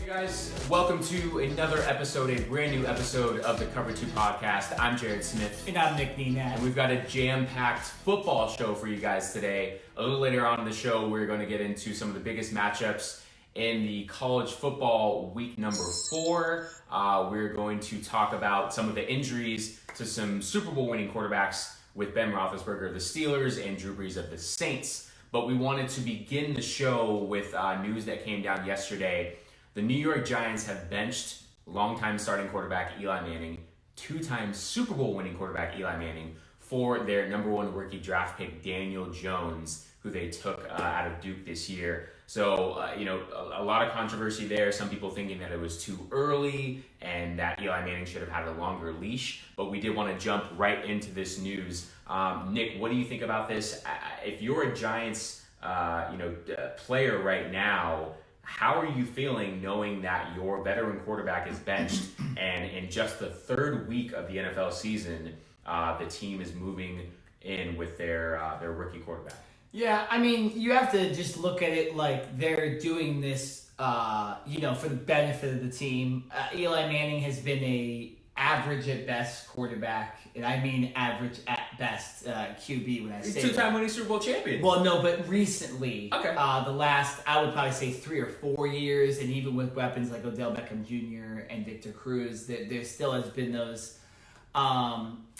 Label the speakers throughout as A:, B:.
A: Hey guys, welcome to another episode, a brand new episode of the Cover 2 podcast. I'm Jared Smith.
B: And I'm Nick Nenad.
A: And we've got a jam-packed football show for you guys today. A little later on in the show, we're going to get into some of the biggest matchups in the college football week number 4. We're going to talk about some of the injuries to some Super Bowl winning quarterbacks with Ben Roethlisberger of the Steelers and Drew Brees of the Saints. But we wanted to begin the show with news that came down yesterday. The New York Giants have benched longtime starting quarterback Eli Manning, two-time Super Bowl winning quarterback Eli Manning, for their number one rookie draft pick Daniel Jones, who they took out of Duke this year. So, a lot of controversy there. Some people thinking that it was too early and that Eli Manning should have had a longer leash. But we did want to jump right into this news. Nick, what do you think about this? If you're a Giants, player right now, how are you feeling knowing that your veteran quarterback is benched and in just the third week of the NFL season, the team is moving in with their rookie quarterback?
B: Yeah, I mean, you have to just look at it like they're doing this, for the benefit of the team. Eli Manning has been a average at best quarterback, and I mean average at best QB when I say
A: He's two-time winning Super Bowl champion.
B: Well, no, but recently,
A: okay.
B: The last, I would probably say 3 or 4 years, and even with weapons like Odell Beckham Jr. and Victor Cruz, there still has been those,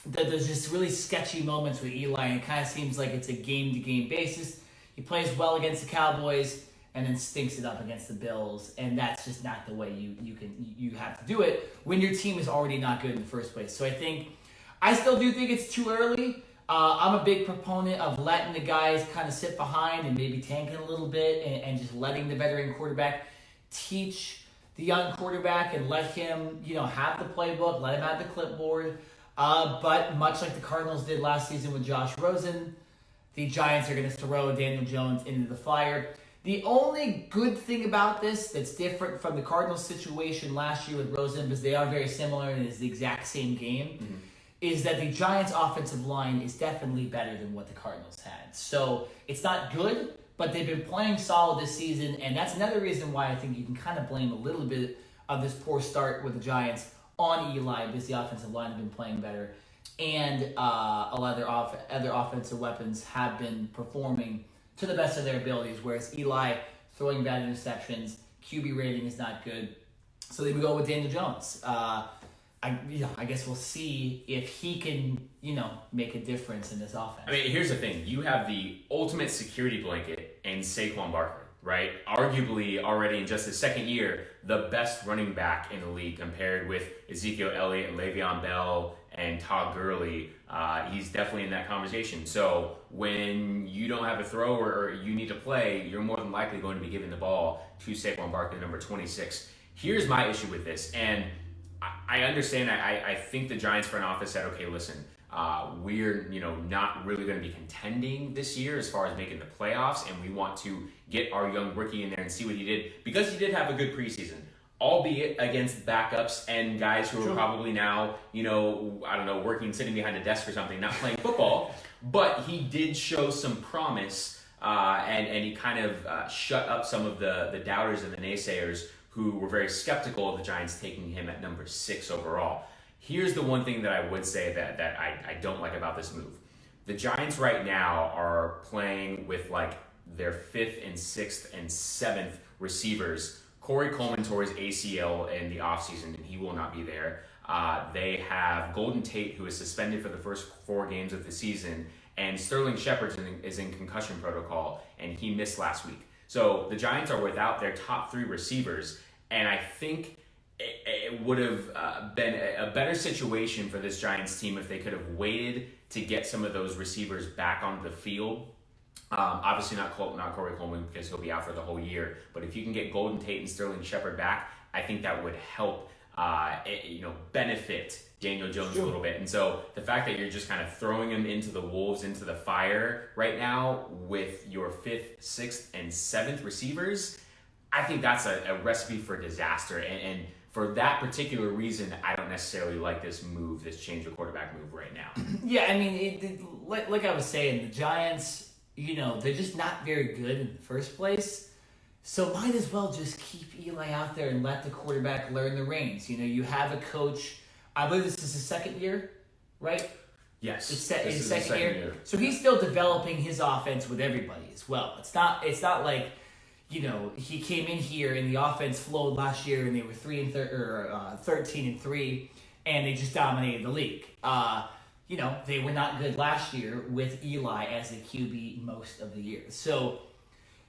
B: there's just really sketchy moments with Eli, and it kind of seems like it's a game-to-game basis. He plays well against the Cowboys, and then stinks it up against the Bills, and that's just not the way you have to do it when your team is already not good in the first place. So I still do think it's too early. I'm a big proponent of letting the guys kind of sit behind and maybe tanking a little bit and just letting the veteran quarterback teach the young quarterback and let him, have the playbook, let him have the clipboard. But much like the Cardinals did last season with Josh Rosen, the Giants are going to throw Daniel Jones into the fire. The only good thing about this that's different from the Cardinals situation last year with Rosen, because they are very similar and it's the exact same game, is that the Giants' offensive line is definitely better than what the Cardinals had. So it's not good, but they've been playing solid this season, and that's another reason why I think you can kind of blame a little bit of this poor start with the Giants on Eli, because the offensive line have been playing better, and a lot of other offensive weapons have been performing to the best of their abilities, whereas Eli throwing bad interceptions, QB rating is not good. So they would go with Daniel Jones. I guess we'll see if he can, make a difference in this offense.
A: I mean, here's the thing. You have the ultimate security blanket in Saquon Barkley, right? Arguably, already in just his second year, the best running back in the league compared with Ezekiel Elliott and Le'Veon Bell and Todd Gurley. He's definitely in that conversation. So when you don't have a throw or you need to play, you're more than likely going to be giving the ball to Saquon Barkley, number 26. Here's my issue with this, and I understand. I think the Giants front office said, okay, listen, we're not really going to be contending this year as far as making the playoffs, and we want to get our young rookie in there and see what he did, because he did have a good preseason, albeit against backups and guys who are probably now, sitting behind a desk or something, not playing football. But he did show some promise, and he kind of shut up some of the doubters and the naysayers who were very skeptical of the Giants taking him at number 6 overall. Here's the one thing that I would say that I don't like about this move. The Giants right now are playing with their 5th and 6th and 7th receivers. Corey Coleman tore his ACL in the offseason, and he will not be there. They have Golden Tate, who is suspended for the first 4 games of the season, and Sterling Shepard is in concussion protocol, and he missed last week. So the Giants are without their top 3 receivers, and I think it would have been a better situation for this Giants team if they could have waited to get some of those receivers back onto the field. Obviously not Corey Coleman, because he'll be out for the whole year. But if you can get Golden Tate and Sterling Shepard back, I think that would help benefit Daniel Jones a little bit. And so the fact that you're just kind of throwing him into the wolves, into the fire right now with your 5th, 6th, and 7th receivers, I think that's a recipe for disaster. And for that particular reason, I don't necessarily like this move, this change of quarterback move right now.
B: Yeah, I mean, like I was saying, the Giants, they're just not very good in the first place. So might as well just keep Eli out there and let the quarterback learn the reins. You have a coach. I believe this is his second year, right?
A: Yes,
B: His second year. So he's still developing his offense with everybody as well. It's not like, he came in here and the offense flowed last year and they were 13-3 and they just dominated the league. They were not good last year with Eli as a QB most of the year. So,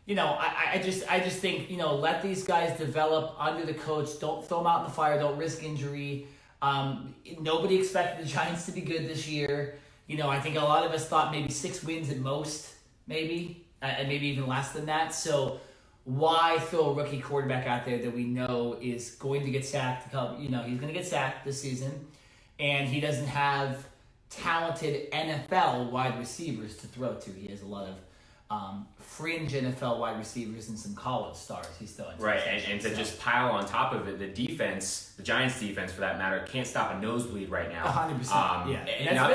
B: I just think, let these guys develop under the coach. Don't throw them out in the fire. Don't risk injury. Nobody expected the Giants to be good this year. I think a lot of us thought maybe 6 wins at most, maybe, and maybe even less than that. So why throw a rookie quarterback out there that we know is going to get sacked? He's going to get sacked this season, and he doesn't have talented NFL wide receivers to throw to. He has a lot of fringe NFL wide receivers and some college stars he's throwing.
A: Right, and to just pile on top of it, the Giants' defense for that matter, can't stop a nosebleed right now.
B: 100%.
A: Yeah, and not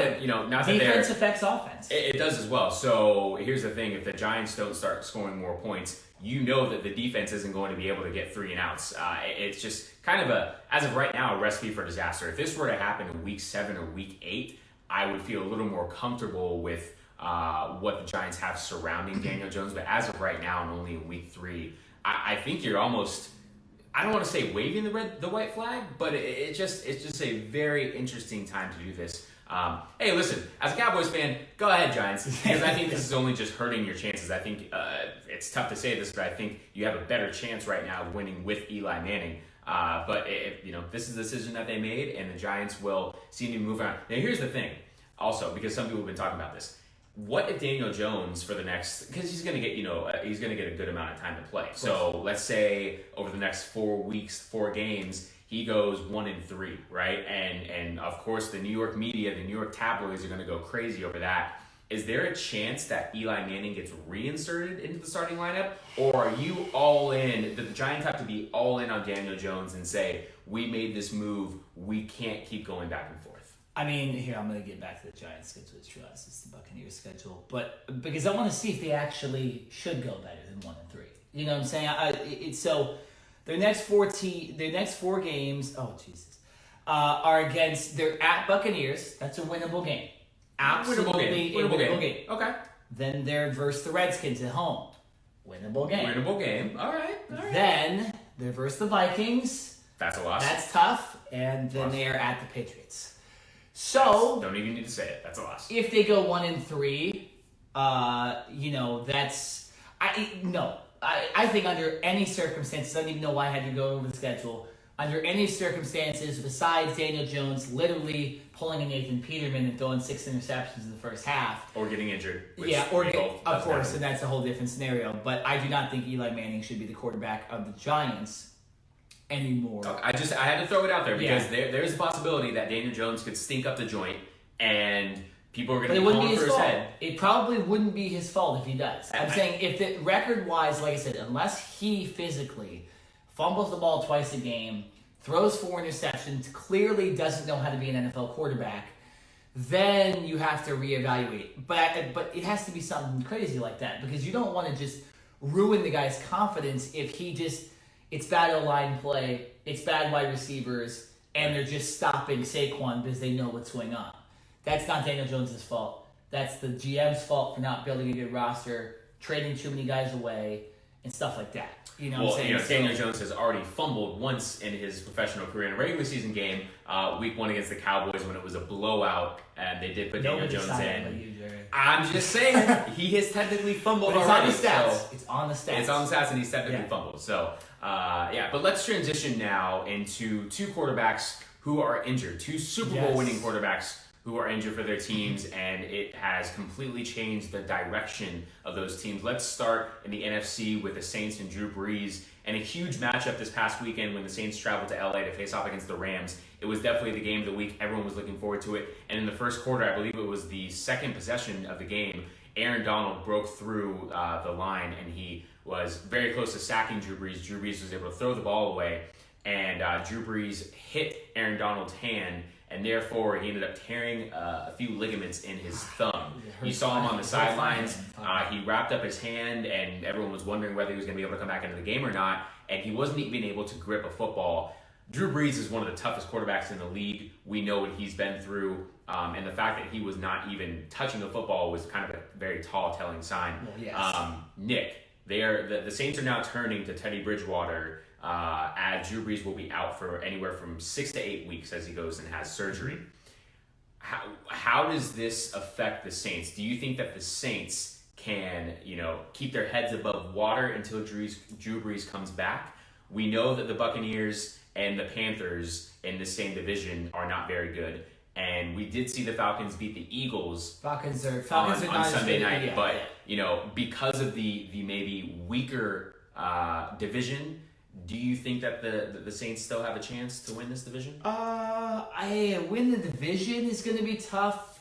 A: that
B: defense affects offense.
A: It does as well. So here's the thing: if the Giants don't start scoring more points, that the defense isn't going to be able to get 3 and outs. It's just kind of as of right now, a recipe for disaster. If this were to happen in week 7 or week 8, I would feel a little more comfortable with what the Giants have surrounding Daniel Jones. But as of right now, and only in week 3, I think you're almost, I don't want to say waving the white flag, but it's just a very interesting time to do this. Hey, listen, as a Cowboys fan, go ahead, Giants, because I think this is only just hurting your chances. I think it's tough to say this, but I think you have a better chance right now of winning with Eli Manning. But this is the decision that they made, and the Giants will seem to move on. Now, here's the thing, also, because some people have been talking about this. What if Daniel Jones for the next, because he's going to get, he's going to get a good amount of time to play. So let's say over the next 4 weeks, 4 games, he goes 1-3, right? And of course, the New York media, the New York tabloids are going to go crazy over that. Is there a chance that Eli Manning gets reinserted into the starting lineup? Or are you all in? Did the Giants have to be all in on Daniel Jones and say, we made this move, we can't keep going back and forth?
B: I mean, here, I'm going to get back to the Giants' schedule. It's true, it's the Buccaneers' schedule. But because I want to see if they actually should go better than 1-3. You know what I'm saying? So their next 4 games, are against, they're at Buccaneers. That's a winnable game. Absolutely winnable game.
A: Okay.
B: Then they're versus the Redskins at home. Winnable game.
A: Winnable game. All right.
B: Then they're versus the Vikings.
A: That's a loss.
B: That's tough. And then they are at the Patriots. So
A: don't even need to say it. That's a loss.
B: If they go 1-3, that's I think under any circumstances, I don't even know why I had to go over the schedule. Under any circumstances, besides Daniel Jones literally pulling a Nathan Peterman and throwing 6 interceptions in the first half,
A: or getting injured.
B: Of course, and that's a whole different scenario. But I do not think Eli Manning should be the quarterback of the Giants anymore.
A: I had to throw it out there because there's a possibility that Daniel Jones could stink up the joint and people are going to be calling for his head.
B: It probably wouldn't be his fault if he does. I'm saying if the record-wise, like I said, unless he physically fumbles the ball twice a game, throws 4 interceptions, clearly doesn't know how to be an NFL quarterback, then you have to reevaluate. But it has to be something crazy like that because you don't want to just ruin the guy's confidence if he just... It's bad O-line play, it's bad wide receivers, and they're just stopping Saquon because they know what's going on. That's not Daniel Jones' fault. That's the GM's fault for not building a good roster, trading too many guys away, and stuff like that. You know what I'm saying?
A: Daniel Jones has already fumbled once in his professional career in a regular season game, week 1 against the Cowboys when it was a blowout, and they did put Daniel Jones in. I'm just saying, he has technically fumbled already.
B: It's on the stats. It's on the stats,
A: and he's technically fumbled. So, but let's transition now into 2 quarterbacks who are injured, 2 Super Bowl winning quarterbacks who are injured for their teams, and it has completely changed the direction of those teams. Let's start in the NFC with the Saints and Drew Brees, and a huge matchup this past weekend when the Saints traveled to LA to face off against the Rams. It was definitely the game of the week. Everyone was looking forward to it. And in the first quarter, I believe it was the second possession of the game, Aaron Donald broke through the line, and he was very close to sacking Drew Brees. Drew Brees was able to throw the ball away, and Drew Brees hit Aaron Donald's hand, and therefore he ended up tearing a few ligaments in his thumb. You saw him on the sidelines. He wrapped up his hand, and everyone was wondering whether he was going to be able to come back into the game or not, and he wasn't even able to grip a football. Drew Brees is one of the toughest quarterbacks in the league. We know what he's been through, and the fact that he was not even touching a football was kind of a very tall telling sign.
B: Well, yes.
A: Nick, the Saints are now turning to Teddy Bridgewater, as Drew Brees will be out for anywhere from 6 to 8 weeks as he goes and has surgery. How does this affect the Saints? Do you think that the Saints can, keep their heads above water until Drew Brees comes back? We know that the Buccaneers and the Panthers in the same division are not very good. And we did see the Falcons beat the Eagles
B: Falcons are
A: on
B: not
A: Sunday night.
B: Yeah.
A: But, because of the maybe weaker division, do you think that the Saints still have a chance to win this division?
B: I win the division is going to be tough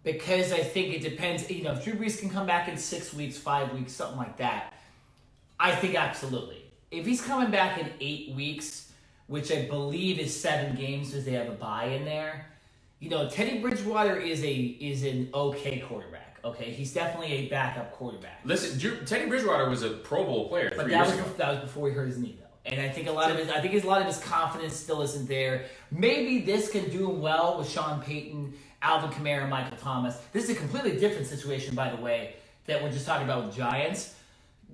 B: because I think it depends. If Drew Brees can come back in 6 weeks, 5 weeks, something like that, I think absolutely. If he's coming back in 8 weeks, which I believe is 7 games because they have a bye in there, Teddy Bridgewater is an okay quarterback. Okay, he's definitely a backup quarterback.
A: Listen, Teddy Bridgewater was a Pro Bowl player
B: but
A: 3 years ago.
B: That was before he hurt his knee, though. And I think a lot of his confidence still isn't there. Maybe this can do him well with Sean Payton, Alvin Kamara, and Michael Thomas. This is a completely different situation, by the way, that we're just talking about with Giants.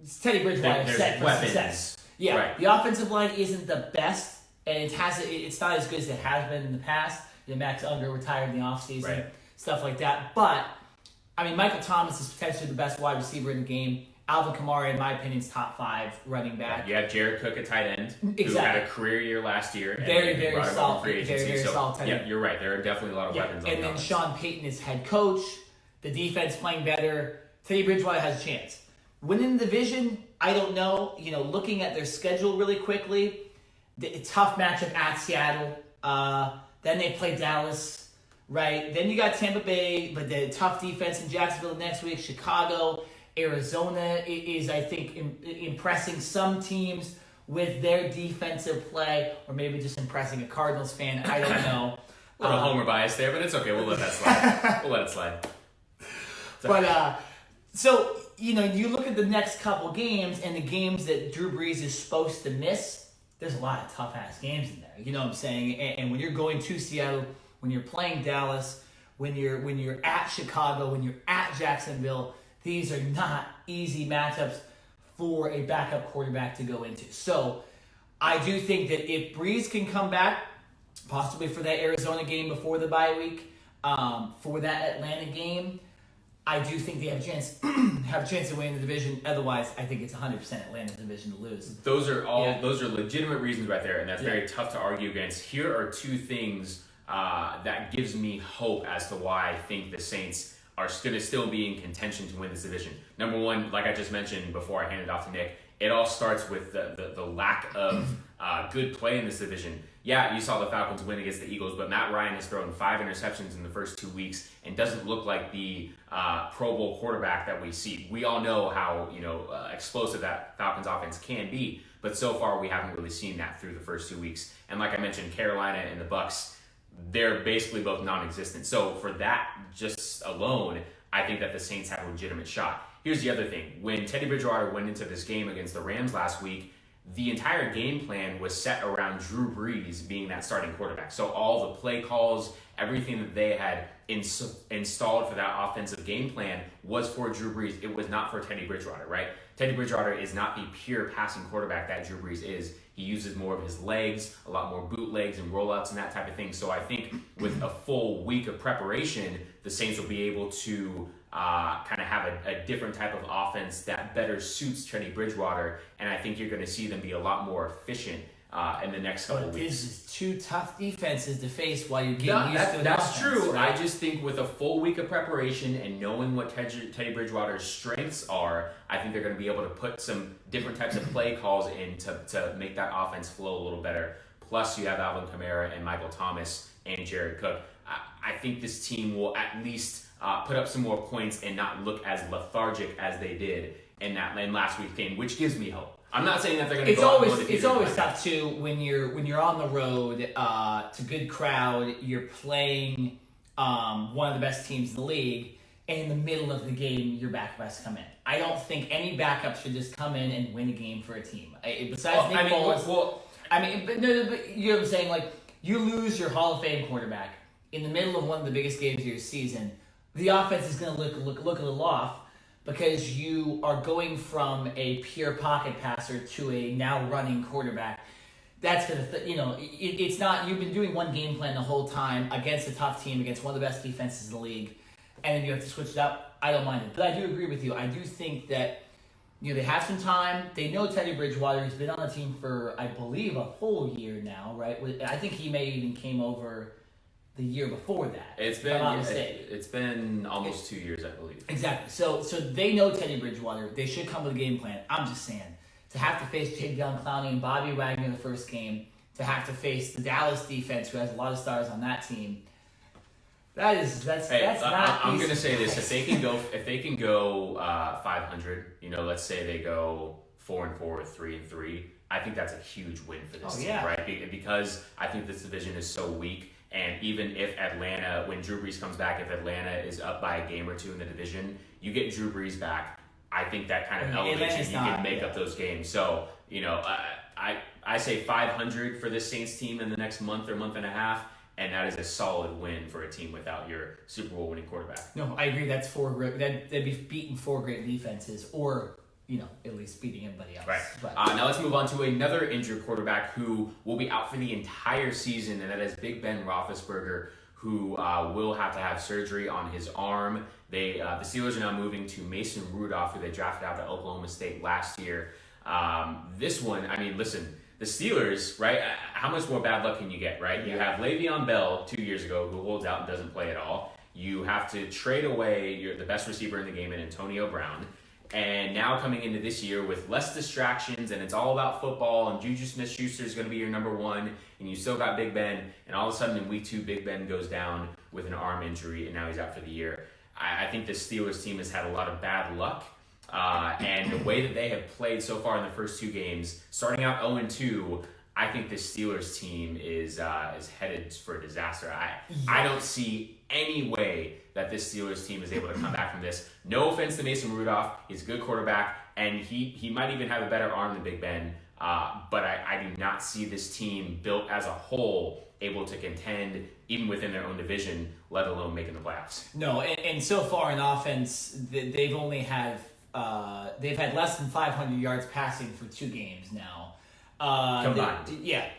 B: It's Teddy Bridgewater set for success. Yeah,
A: right.
B: The offensive line isn't the best, and it's not as good as it has been in the past. Max Unger retired in the offseason,
A: right.
B: Stuff like that. But, Michael Thomas is potentially the best wide receiver in the game. Alvin Kamara, in my opinion, is top 5 running back.
A: You have Jared Cook at tight end,
B: exactly.
A: who had a career year last year.
B: Very solid.
A: Very
B: solid tight end.
A: Yeah, you're right. There are definitely a lot of weapons on
B: and
A: the
B: then
A: offense.
B: Sean Payton is head coach. The defense playing better. Teddy Bridgewater has a chance. Winning the division, I don't know. Looking at their schedule really quickly, the tough matchup at Seattle. Then they play Dallas. Right, then you got Tampa Bay, but the tough defense in Jacksonville next week. Chicago, Arizona is I think, impressing some teams with their defensive play, or maybe just impressing a Cardinals fan. I don't know.
A: A little homer bias there, but it's okay. We'll let that slide. We'll let it slide.
B: But so you look at the next couple games and the games that Drew Brees is supposed to miss. There's a lot of tough ass games in there. You know what I'm saying? And when you're going to Seattle, when you're playing Dallas, when you're at Chicago, when you're at Jacksonville, these are not easy matchups for a backup quarterback to go into. So I do think that if Brees can come back, possibly for that Arizona game before the bye week, for that Atlanta game, I do think they have a chance to win the division. Otherwise, I think it's 100% Atlanta's division to lose.
A: Those are legitimate reasons right there, and that's very tough to argue against. Here are 2 things that gives me hope as to why I think the Saints are going to still be in contention to win this division. Number 1, like I just mentioned before I hand it off to Nick, it all starts with the lack of good play in this division. Yeah, you saw the Falcons win against the Eagles, but Matt Ryan has thrown 5 interceptions in the first 2 weeks and doesn't look like the Pro Bowl quarterback that we see. We all know how explosive that Falcons offense can be, but so far we haven't really seen that through the first 2 weeks. And like I mentioned, Carolina and the Bucs, they're basically both non-existent. So for that just alone, I think that the Saints have a legitimate shot. Here's the other thing. When Teddy Bridgewater went into this game against the Rams last week, the entire game plan was set around Drew Brees being that starting quarterback. So all the play calls, everything that they had installed for that offensive game plan was for Drew Brees. It was not for Teddy Bridgewater, right? Teddy Bridgewater is not the pure passing quarterback that Drew Brees is. He uses more of his legs, a lot more bootlegs and rollouts and that type of thing. So I think with a full week of preparation, the Saints will be able to kind of have a different type of offense that better suits Teddy Bridgewater. And I think you're going to see them be a lot more efficient in the next couple of weeks.
B: This is 2 tough defenses to face while you're getting used to the
A: That's
B: offense,
A: true.
B: right?
A: I just think with a full week of preparation and knowing what Teddy Bridgewater's strengths are, I think they're going to be able to put some different types of play calls in to make that offense flow a little better. Plus, you have Alvin Kamara and Michael Thomas and Jared Cook. I think this team will at least put up some more points and not look as lethargic as they did in last week's game, which gives me hope. I'm not saying that they're going to go.
B: It's always tough too when you're on the road. It's a good crowd. You're playing one of the best teams in the league, and in the middle of the game, your backup has to come in. I don't think any backup should just come in and win a game for a team. Besides Nick Foles, but you know what I'm saying? Like, you lose your Hall of Fame quarterback in the middle of one of the biggest games of your season. The offense is going to look a little off because you are going from a pure pocket passer to a now running quarterback. That's going to, it's not, you've been doing one game plan the whole time against a tough team, against one of the best defenses in the league, and then you have to switch it up. I don't mind it. But I do agree with you. I do think that, they have some time. They know Teddy Bridgewater. He's been on the team for, I believe, a full year now, right? I think he may even came over the year before that.
A: It's been almost 2 years, I believe.
B: Exactly. So they know Teddy Bridgewater. They should come with a game plan. I'm just saying, to have to face Jadeveon Clowney and Bobby Wagner in the first game, to have to face the Dallas defense, who has a lot of stars on that team, that's not.
A: I'm gonna say this: if they can go 500, let's say they go 4-4 or 3-3, I think that's a huge win for this team, right? Because I think this division is so weak. And even if Atlanta, when Drew Brees comes back, if Atlanta is up by a game or two in the division, you get Drew Brees back. I think that kind of elevates you. You can make up those games. So, I say 500 for this Saints team in the next month or month and a half, and that is a solid win for a team without your Super Bowl winning quarterback.
B: No, I agree. That's that'd be beating 4 great defenses, or at least beating everybody else.
A: Right.
B: But,
A: now let's move on to another injured quarterback who will be out for the entire season, and that is Big Ben Roethlisberger, who will have to have surgery on his arm. The Steelers are now moving to Mason Rudolph, who they drafted out of Oklahoma State last year. This one, listen, the Steelers, right? How much more bad luck can you get, right? You have Le'Veon Bell 2 years ago, who holds out and doesn't play at all. You have to trade away the best receiver in the game in Antonio Brown. And now coming into this year with less distractions, and it's all about football, and Juju Smith-Schuster is going to be your number one, and you still got Big Ben, and all of a sudden in week 2, Big Ben goes down with an arm injury, and now he's out for the year. I think the Steelers team has had a lot of bad luck, and the way that they have played so far in the first 2 games, starting out 0-2, I think the Steelers team is headed for a disaster. I don't see any way that this Steelers team is able to come back from this. No offense to Mason Rudolph. He's a good quarterback, and he might even have a better arm than Big Ben, but I do not see this team built as a whole able to contend even within their own division, let alone making the playoffs.
B: No, and so far in offense, they've only had less than 500 yards passing for 2 games now.
A: Combined.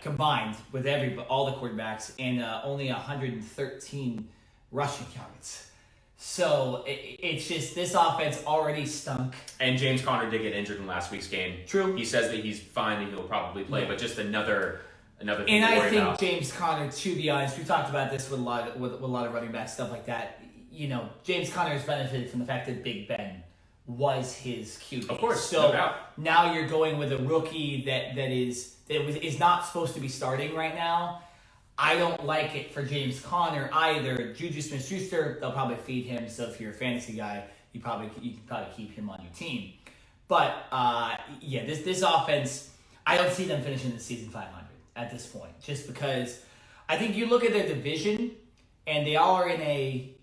B: Combined with all the quarterbacks, and only 113 rushing yards. So it's just, this offense already stunk.
A: And James Conner did get injured in last week's game.
B: True.
A: He says that he's fine and he'll probably play, but just another thing
B: and
A: to worry
B: I think
A: about.
B: James Conner, to be honest, we talked about this with a lot of running back stuff like that. James Conner has benefited from the fact that Big Ben was his QB.
A: Of course,
B: so
A: no doubt.
B: Now you're going with a rookie that is not supposed to be starting right now. I don't like it for James Conner either. Juju Smith-Schuster, they'll probably feed him. So if you're a fantasy guy, you can probably keep him on your team. But this offense, I don't see them finishing the season 500 at this point, just because I think you look at their division and they all are in a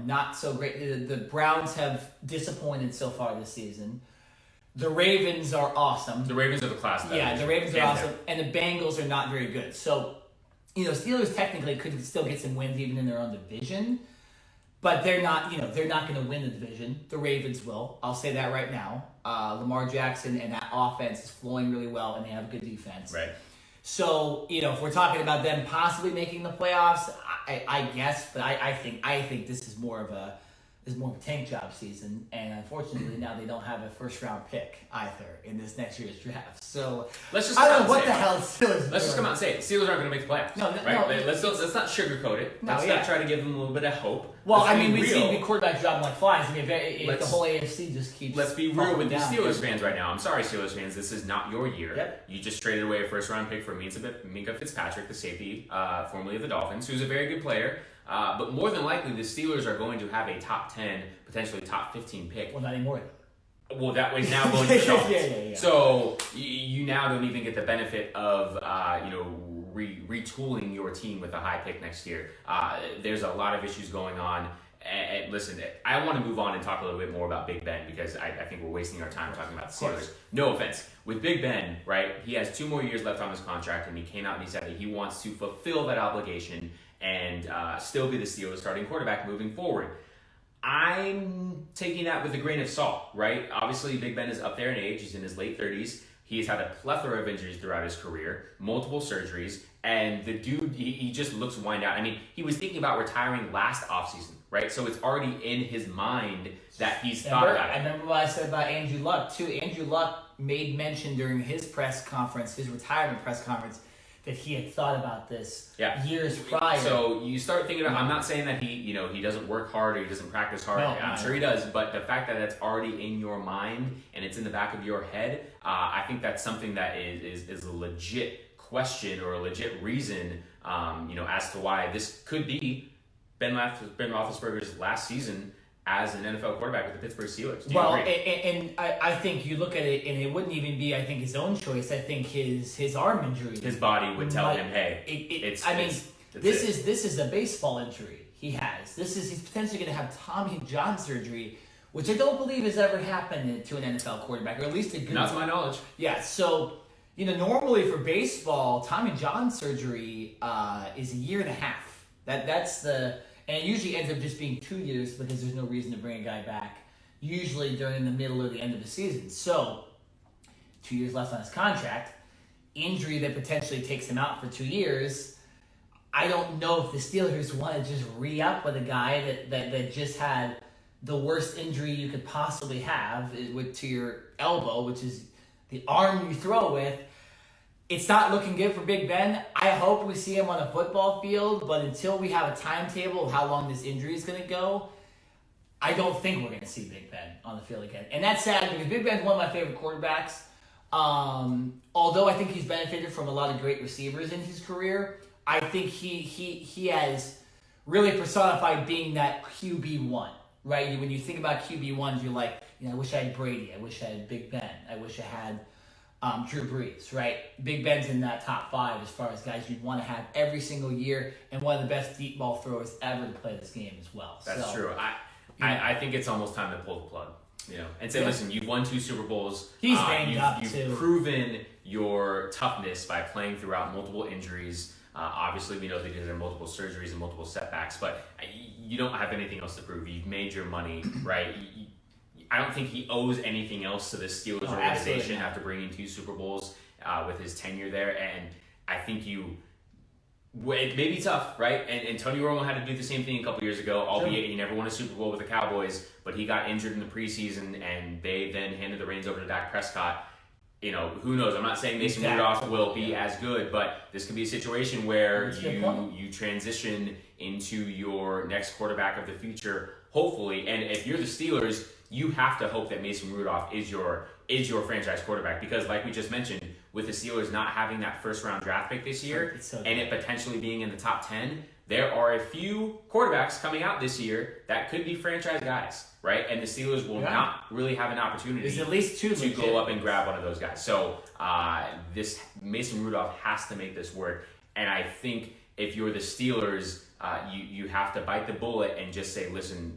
B: not so great. The Browns have disappointed so far this season. The Ravens are awesome.
A: The Ravens are the class of that
B: Yeah,
A: division.
B: the Ravens are awesome, and the Bengals are not very good. So, Steelers technically could still get some wins even in their own division, but they're not. They're not going to win the division. The Ravens will. I'll say that right now. Lamar Jackson and that offense is flowing really well, and they have a good defense.
A: Right.
B: So, if we're talking about them possibly making the playoffs, I guess, but I think this is more of a tank job season, and unfortunately now they don't have a first round pick either in this next year's draft. So
A: let's just
B: I don't know what the hell Steelers.
A: Let's just come out and say it. Steelers aren't going to make the playoffs.
B: No,
A: Let's not sugarcoat it. Let's not try to give them a little bit of hope.
B: Well, we've seen the quarterbacks dropping like flies. If the whole AFC just keeps.
A: Let's be real with these Steelers fans right now. I'm sorry, Steelers fans. This is not your year.
B: Yep.
A: You just traded away a first round pick for Minkah Fitzpatrick, the safety, formerly of the Dolphins, who's a very good player. But more than likely, the Steelers are going to have a top 10, potentially top 15 pick.
B: Well, not anymore.
A: Well, that was now going to Charlton.
B: Yeah.
A: So you now don't even get the benefit of retooling your team with a high pick next year. There's a lot of issues going on. And listen, I want to move on and talk a little bit more about Big Ben because I think we're wasting our time talking about the Steelers. No offense. With Big Ben, right, he has 2 more years left on his contract, and he came out and he said that he wants to fulfill that obligation and still be the Steelers' starting quarterback moving forward. I'm taking that with a grain of salt, right? Obviously, Big Ben is up there in age. He's in his late 30s. He's had a plethora of injuries throughout his career, multiple surgeries, and the dude, he just looks wind out. I mean, he was thinking about retiring last offseason, right? So it's already in his mind that he's thought about it.
B: I remember what I said about Andrew Luck, too. Andrew Luck made mention during his press conference, his retirement press conference, that he had thought about this years prior.
A: So you start thinking, I'm not saying that he doesn't work hard or he doesn't practice hard. I'm sure he does, but the fact that that's already in your mind and it's in the back of your head, I think that's something that is a legit question or a legit reason, as to why this could be Ben Roethlisberger's last season as an NFL quarterback with the Pittsburgh Steelers. Do you agree?
B: And I think you look at it, and it wouldn't even be, I think, his own choice. I think his arm injury.
A: His body would tell him, hey,
B: this is a baseball injury he has. He's potentially going to have Tommy John surgery, which I don't believe has ever happened to an NFL quarterback, or at least a good.
A: Not to my knowledge.
B: Yeah, so normally for baseball, Tommy John surgery is a year and a half. And it usually ends up just being 2 years because there's no reason to bring a guy back, usually during the middle or the end of the season. So, 2 years left on his contract, injury that potentially takes him out for 2 years. I don't know if the Steelers want to just re-up with a guy that just had the worst injury you could possibly have to your elbow, which is the arm you throw with. It's not looking good for Big Ben. I hope we see him on a football field, but until we have a timetable of how long this injury is going to go, I don't think we're going to see Big Ben on the field again. And that's sad because Big Ben's one of my favorite quarterbacks. Although I think he's benefited from a lot of great receivers in his career, I think he has really personified being that QB1, right? When you think about QB1s, you're like, I wish I had Brady. I wish I had Big Ben. I wish I had Drew Brees, right? Big Ben's in that top 5 as far as guys you'd want to have every single year, and one of the best deep ball throwers ever to play this game as well.
A: That's true. I think it's almost time to pull the plug, and say, listen, you've won 2 Super Bowls.
B: He's banged up
A: You've
B: too.
A: proven your toughness by playing throughout multiple injuries. Obviously, we know that there are multiple surgeries and multiple setbacks, but you don't have anything else to prove. You've made your money, right? I don't think he owes anything else to the Steelers organization after bringing 2 Super Bowls with his tenure there. And I think it may be tough, right? And Tony Romo had to do the same thing a couple years ago, albeit he never won a Super Bowl with the Cowboys, but he got injured in the preseason, and they then handed the reins over to Dak Prescott. Who knows? I'm not saying Mason Rudolph will be as good, but this could be a situation where you transition into your next quarterback of the future, hopefully. And if you're the Steelers, you have to hope that Mason Rudolph is your franchise quarterback, because like we just mentioned, with the Steelers not having that first round draft pick this year and it potentially being in the top 10, there are a few quarterbacks coming out this year that could be franchise guys, right? And the Steelers will not really have an opportunity
B: There's at least 2
A: to go up and grab one of those guys. So this Mason Rudolph has to make this work. And I think if you're the Steelers, you have to bite the bullet and just say, listen,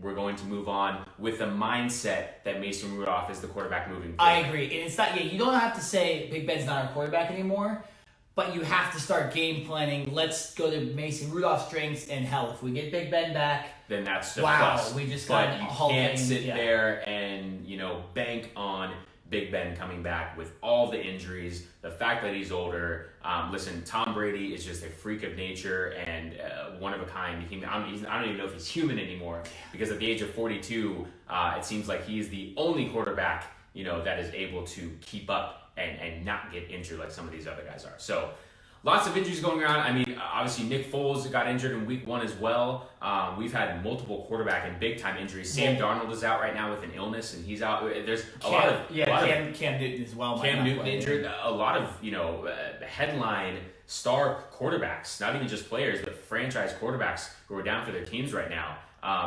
A: we're going to move on with the mindset that Mason Rudolph is the quarterback moving forward.
B: I agree. And it's not, you don't have to say Big Ben's not our quarterback anymore, but you have to start game planning. Let's go to Mason Rudolph's strengths, and hell, if we get Big Ben back,
A: then that's just plus.
B: We just got
A: a Hall of Fame. You can't sit there and bank on Big Ben coming back with all the injuries, the fact that he's older. Listen, Tom Brady is just a freak of nature and one of a kind. I don't even know if he's human anymore, because at the age of 42, it seems like he's the only quarterback that is able to keep up and not get injured like some of these other guys are. So lots of injuries going around. I mean, obviously Nick Foles got injured in week 1 as well. We've had multiple quarterback and big-time injuries. Sam Darnold is out right now with an illness, and he's out. There's Cam
B: Newton as well.
A: Cam Newton injured. A lot of headline star quarterbacks, not even just players, but franchise quarterbacks who are down for their teams right now.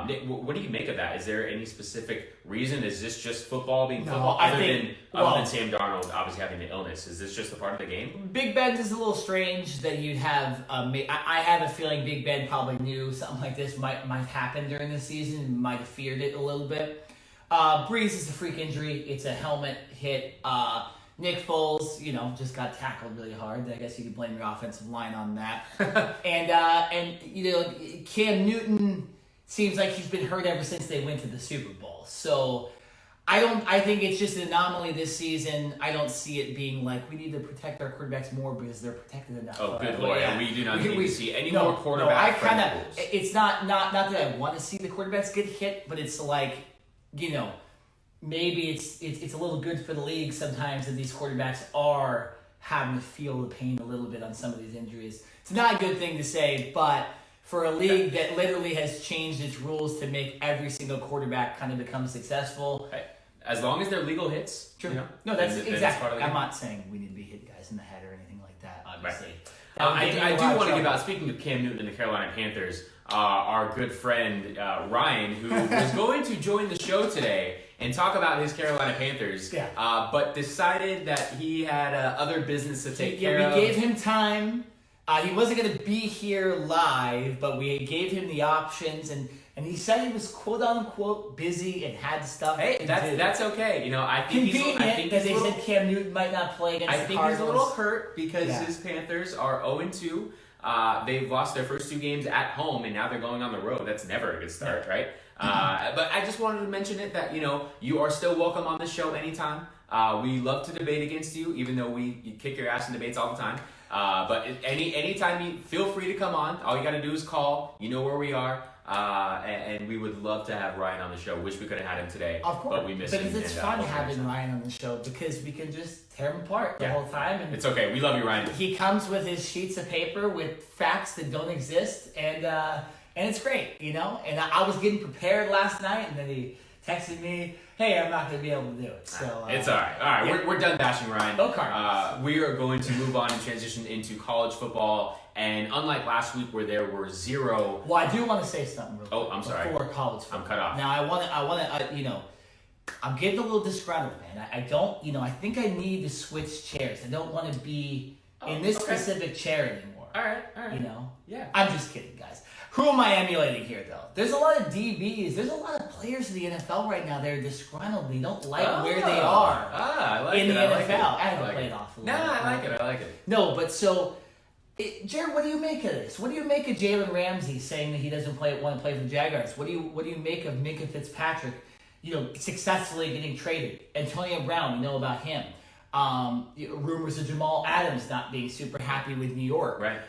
A: Nick, what do you make of that? Is there any specific reason? Is this just football being football?
B: I
A: Other
B: think,
A: than Sam Darnold obviously having the illness, is this just a part of the game?
B: Big Ben is a little strange that you'd have. I have a feeling Big Ben probably knew something like this might happen during the season. Might have feared it a little bit. Brees is a freak injury. It's a helmet hit. Nick Foles, just got tackled really hard. I guess you could blame your offensive line on that. and Cam Newton seems like he's been hurt ever since they went to the Super Bowl. So I think it's just an anomaly this season. I don't see it being like we need to protect our quarterbacks more because they're protected enough.
A: Oh, good Lord. Yeah. We do not need to see any more quarterback rules.
B: It's not that I want to see the quarterbacks get hit, but it's like, maybe it's a little good for the league sometimes that these quarterbacks are having to feel the pain a little bit on some of these injuries. It's not a good thing to say, but for a league that literally has changed its rules to make every single quarterback kind of become successful.
A: As long as they're legal hits.
B: Sure. No, that's exactly. I'm not saying we need to be hitting guys in the head or anything like that, obviously.
A: Right. I do want to give out, speaking of Cam Newton and the Carolina Panthers, our good friend Ryan, who was going to join the show today and talk about his Carolina Panthers, but decided that he had other business to take care of.
B: We gave him time. He wasn't going to be here live, but we gave him the options, and he said he was quote unquote busy and had stuff.
A: Hey, that's okay. I think
B: convenient that they said Cam Newton might not play against the Cardinals.
A: I think he's a little hurt because his Panthers are 0-2. They've lost their first 2 games at home, and now they're going on the road. That's never a good start, right? But I just wanted to mention it that you are still welcome on the show anytime. We love to debate against you, even though you kick your ass in debates all the time. But anytime you feel free to come on. All you got to do is call. You know where we are. And we would love to have Ryan on the show. Wish we could have had him today.
B: Of course.
A: But we miss him.
B: Because it's fun having Ryan on the show because we can just tear him apart the whole time. And
A: it's okay. We love you, Ryan.
B: He comes with his sheets of paper with facts that don't exist, and it's great, And I was getting prepared last night, and then he texted me, "Hey, I'm not going to be able to do it." So
A: it's all right. All right, we're done bashing Ryan.
B: Go Cardinals.
A: We are going to move on and transition into college football. And unlike last week where there were 0...
B: Well, I do want to say something real quick.
A: I'm sorry.
B: Before college football.
A: I'm cut off.
B: Now, I want to, I'm getting a little disgruntled, man. I don't, I think I need to switch chairs. I don't want to be in this specific chair anymore.
A: All right.
B: Yeah. I'm just kidding, guys. Who am I emulating here, though? There's a lot of DBs. There's a lot of players in the NFL right now that are disgruntled. They don't like where they are
A: I like
B: in
A: it.
B: the
A: I
B: NFL.
A: like it.
B: I had to play it off a little bit.
A: I like it.
B: No, but so... Jared, what do you make of this? What do you make of Jalen Ramsey saying that he doesn't want to play for the Jaguars? What do you make of Minkah Fitzpatrick, successfully getting traded? Antonio Brown, we know about him. Rumors of Jamal Adams not being super happy with New York.
A: Right.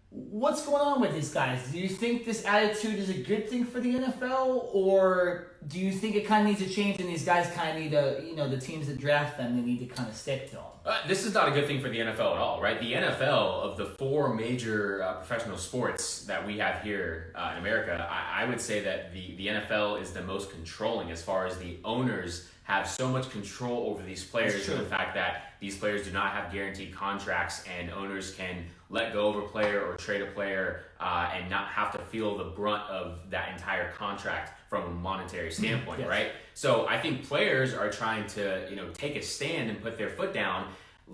B: What's going on with these guys? Do you think this attitude is a good thing for the NFL, or do you think it kind of needs to change and these guys kind of need to, the teams that draft them, they need to kind of stick to them?
A: This is not a good thing for the NFL at all, right? The NFL, of the 4 major professional sports that we have here in America, I would say that the NFL is the most controlling as far as the owners have so much control over these players, and the fact that these players do not have guaranteed contracts and owners can let go of a player or trade a player and not have to feel the brunt of that entire contract from a monetary standpoint,
B: Yes.
A: right? So I think players are trying to, take a stand and put their foot down,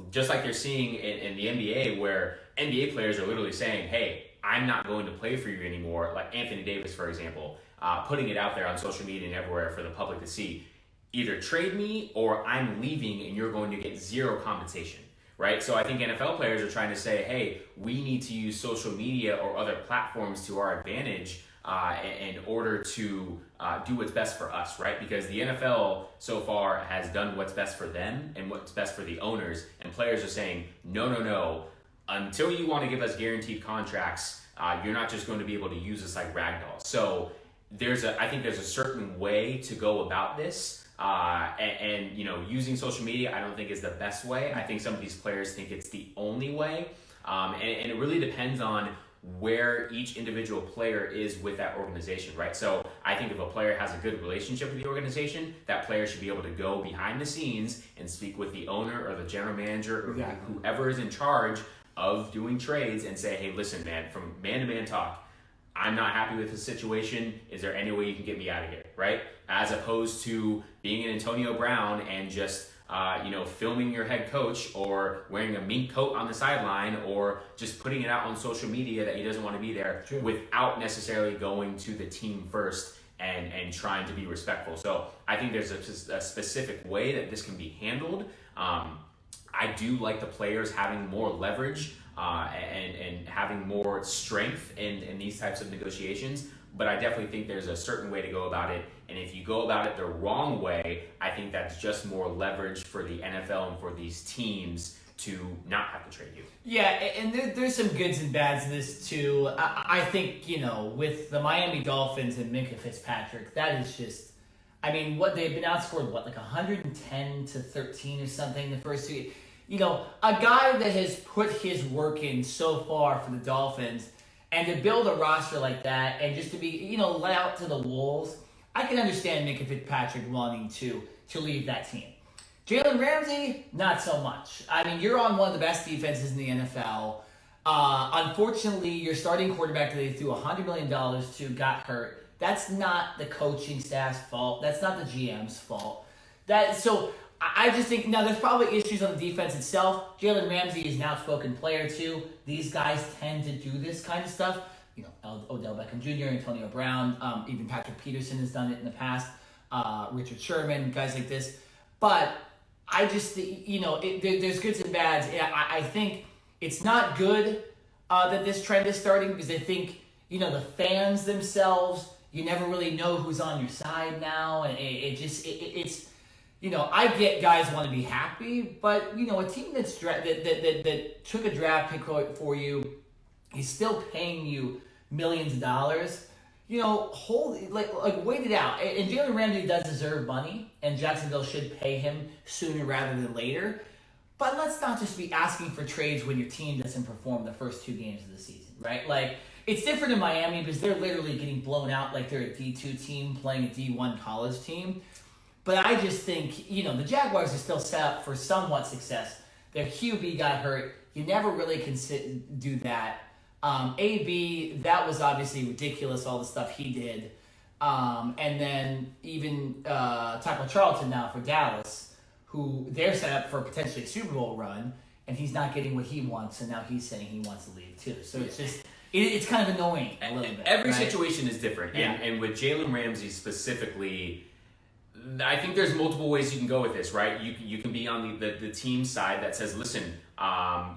A: just like you're seeing in the NBA, where NBA players are literally saying, "Hey, I'm not going to play for you anymore." Like Anthony Davis, for example, putting it out there on social media and everywhere for the public to see. Either trade me or I'm leaving and you're going to get 0 compensation, right? So I think NFL players are trying to say, hey, we need to use social media or other platforms to our advantage in order to do what's best for us, right? Because the NFL so far has done what's best for them and what's best for the owners, and players are saying, no, until you want to give us guaranteed contracts, you're not just going to be able to use us like ragdolls. So I think there's a certain way to go about this. And using social media, I don't think is the best way. I think some of these players think it's the only way. And it really depends on where each individual player is with that organization, right? So I think if a player has a good relationship with the organization, that player should be able to go behind the scenes and speak with the owner or the general manager or whoever is in charge of doing trades and say, hey, listen, man, from man-to-man talk, I'm not happy with the situation. Is there any way you can get me out of here, right? As opposed to being an Antonio Brown and just filming your head coach or wearing a mink coat on the sideline or just putting it out on social media that he doesn't want to be there without necessarily going to the team first and trying to be respectful. So I think there's a specific way that this can be handled. I do like the players having more leverage and having more strength in these types of negotiations. But I definitely think there's a certain way to go about it. And if you go about it the wrong way, I think that's just more leverage for the NFL and for these teams to not have to trade you.
B: Yeah, and there's some goods and bads in this too. I think, with the Miami Dolphins and Minkah Fitzpatrick, that is just, what they've been outscored, like 110-13 or something the first 2 years. A guy that has put his work in so far for the Dolphins, and to build a roster like that, and just to be, let out to the wolves, I can understand Minkah Fitzpatrick wanting to leave that team. Jalen Ramsey, not so much. You're on one of the best defenses in the NFL. Unfortunately, your starting quarterback that they threw $100 million to got hurt. That's not the coaching staff's fault. That's not the GM's fault. So I just think, now there's probably issues on the defense itself. Jalen Ramsey is an outspoken player too. These guys tend to do this kind of stuff. Odell Beckham Jr., Antonio Brown, even Patrick Peterson has done it in the past. Richard Sherman, guys like this. But I just, there's goods and bads. I think it's not good that this trend is starting because I think, the fans themselves, you never really know who's on your side now. And it's I get guys want to be happy, but, a team that took a draft pick for you, he's still paying you millions of dollars. Wait it out. And Jalen Ramsey does deserve money, and Jacksonville should pay him sooner rather than later. But let's not just be asking for trades when your team doesn't perform the first 2 games of the season, right? It's different in Miami because they're literally getting blown out like they're a D2 team playing a D1 college team. But I just think, the Jaguars are still set up for somewhat success. Their QB got hurt. You never really can do that. AB, that was obviously ridiculous, all the stuff he did. And then even tackle Charlton now for Dallas, who they're set up for potentially a Super Bowl run, and he's not getting what he wants, and now he's saying he wants to leave too. So it's just, it's kind of annoying a little bit.
A: Every situation is different.
B: Yeah.
A: And with Jalen Ramsey specifically, I think there's multiple ways you can go with this, right? You can be on the team side that says, listen,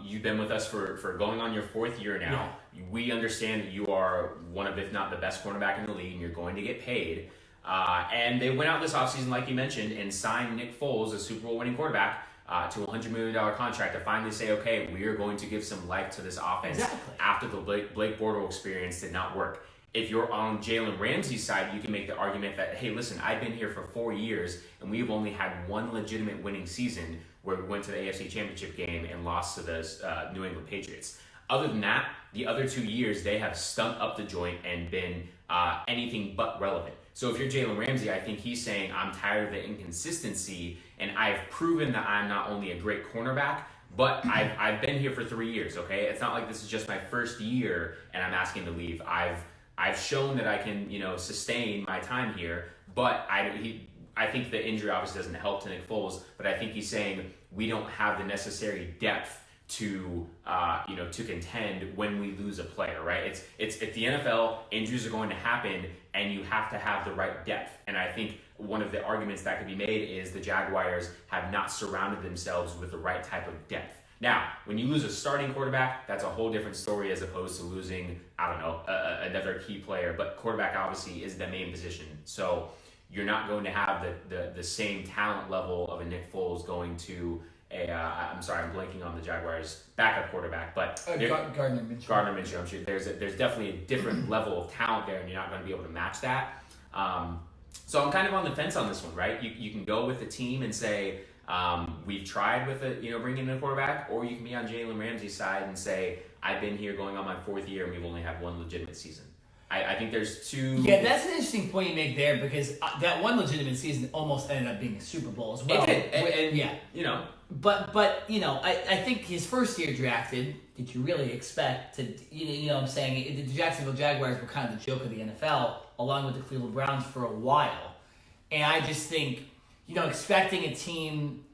A: you've been with us for going on your 4th year now. Yeah. We understand that you are one of, if not the best cornerback in the league, and you're going to get paid. And they went out this offseason, like you mentioned, and signed Nick Foles, a Super Bowl winning quarterback, to a $100 million contract to finally say, okay, we are going to give some life to this offense after the Blake Bortles experience did not work. If you're on Jalen Ramsey's side, you can make the argument that, hey, listen, I've been here for 4 years, and we've only had one legitimate winning season where we went to the AFC Championship game and lost to the New England Patriots. Other than that, the other 2 years, they have stunk up the joint and been anything but relevant. So if you're Jalen Ramsey, I think he's saying, I'm tired of the inconsistency, and I've proven that I'm not only a great cornerback, but I've been here for 3 years, okay? It's not like this is just my first year and I'm asking to leave. I've shown that I can, sustain my time here, but I think the injury obviously doesn't help to Nick Foles, but I think he's saying we don't have the necessary depth to contend when we lose a player, right? It's the NFL, injuries are going to happen, and you have to have the right depth. And I think one of the arguments that could be made is the Jaguars have not surrounded themselves with the right type of depth. Now, when you lose a starting quarterback, that's a whole different story as opposed to losing, another key player. But quarterback obviously is the main position. So you're not going to have the same talent level of a Nick Foles going to I'm blanking on the Jaguars' backup quarterback, but
B: Gardner Minshew.
A: I'm sure there's definitely a different level of talent there, and you're not going to be able to match that. So I'm kind of on the fence on this one, right? You can go with the team and say, we've tried with bringing in a quarterback, or you can be on Jalen Ramsey's side and say, I've been here going on my 4th year and we've only had one legitimate season. I think there's two.
B: Yeah, that's an interesting point you make there because that one legitimate season almost ended up being a Super Bowl as well.
A: It did.
B: But I think his first year drafted, did you really expect to, what I'm saying? The Jacksonville Jaguars were kind of the joke of the NFL, along with the Cleveland Browns for a while. And I just think, expecting a team